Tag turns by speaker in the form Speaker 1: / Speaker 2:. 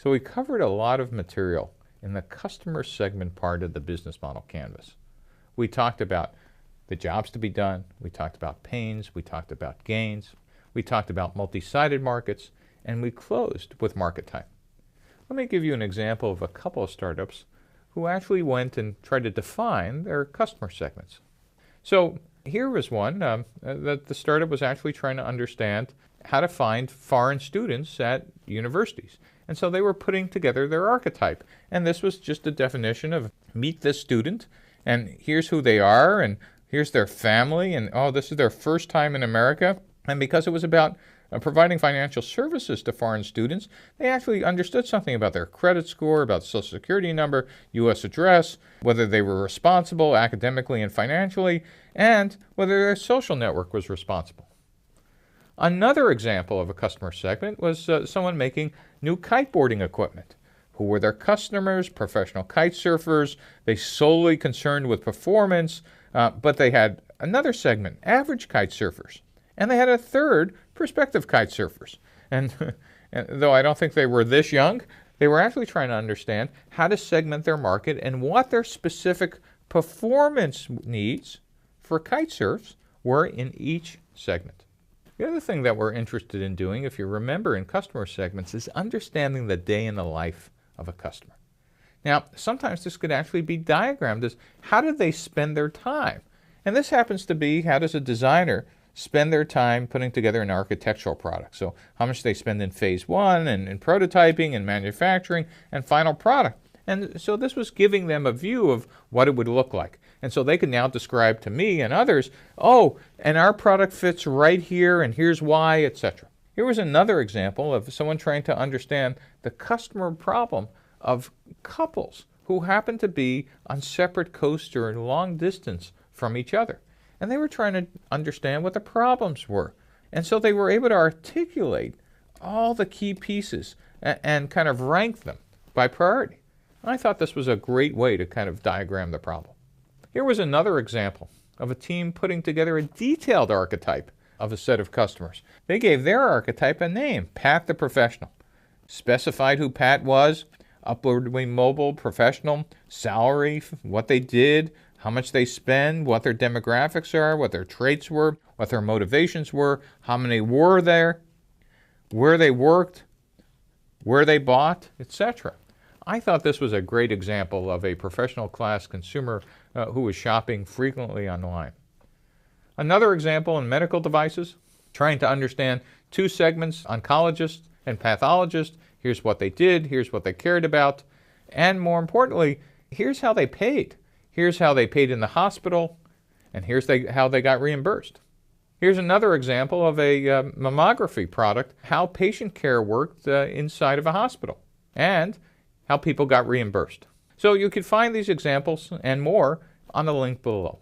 Speaker 1: So we covered a lot of material in the customer segment part of the business model canvas. We talked about the jobs to be done, we talked about pains, we talked about gains, we talked about multi-sided markets, and we closed with market type. Let me give you an example of a couple of startups who actually went and tried to define their customer segments. So here was one that the startup was actually trying to understand how to find foreign students at universities. And so they were putting together their archetype. And this was just a definition of meet this student, and here's who they are, and here's their family, and oh, this is their first time in America. And because it was about providing financial services to foreign students, they actually understood something about their credit score, about social security number, U.S. address, whether they were responsible academically and financially, and whether their social network was responsible. Another example of a customer segment was someone making new kiteboarding equipment. Who were their customers? Professional kite surfers. They solely concerned with performance, but they had another segment, average kite surfers. And they had a third, prospective kite surfers. And though I don't think they were this young, they were actually trying to understand how to segment their market and what their specific performance needs for kite surfs were in each segment. The other thing that we're interested in doing, if you remember in customer segments, is understanding the day in the life of a customer. Now, sometimes this could actually be diagrammed as how do they spend their time? And this happens to be how does a designer spend their time putting together an architectural product. So how much they spend in phase one and in prototyping and manufacturing and final product. And so this was giving them a view of what it would look like. And so they could now describe to me and others, oh, and our product fits right here and here's why, etc. Here was another example of someone trying to understand the customer problem of couples who happen to be on separate coasts or long distance from each other. And they were trying to understand what the problems were. And so they were able to articulate all the key pieces and kind of rank them by priority. And I thought this was a great way to kind of diagram the problem. Here was another example of a team putting together a detailed archetype of a set of customers. They gave their archetype a name, Pat the Professional. Specified who Pat was, upwardly mobile, professional, salary, what they did, how much they spend, what their demographics are, what their traits were, what their motivations were, how many were there, where they worked, where they bought, etc. I thought this was a great example of a professional class consumer who was shopping frequently online. Another example in medical devices, trying to understand two segments, oncologists and pathologists. Here's what they did, here's what they cared about, and more importantly, here's how they paid. Here's how they paid in the hospital, and here's how they got reimbursed. Here's another example of a mammography product, how patient care worked inside of a hospital, and how people got reimbursed. So you can find these examples and more on the link below.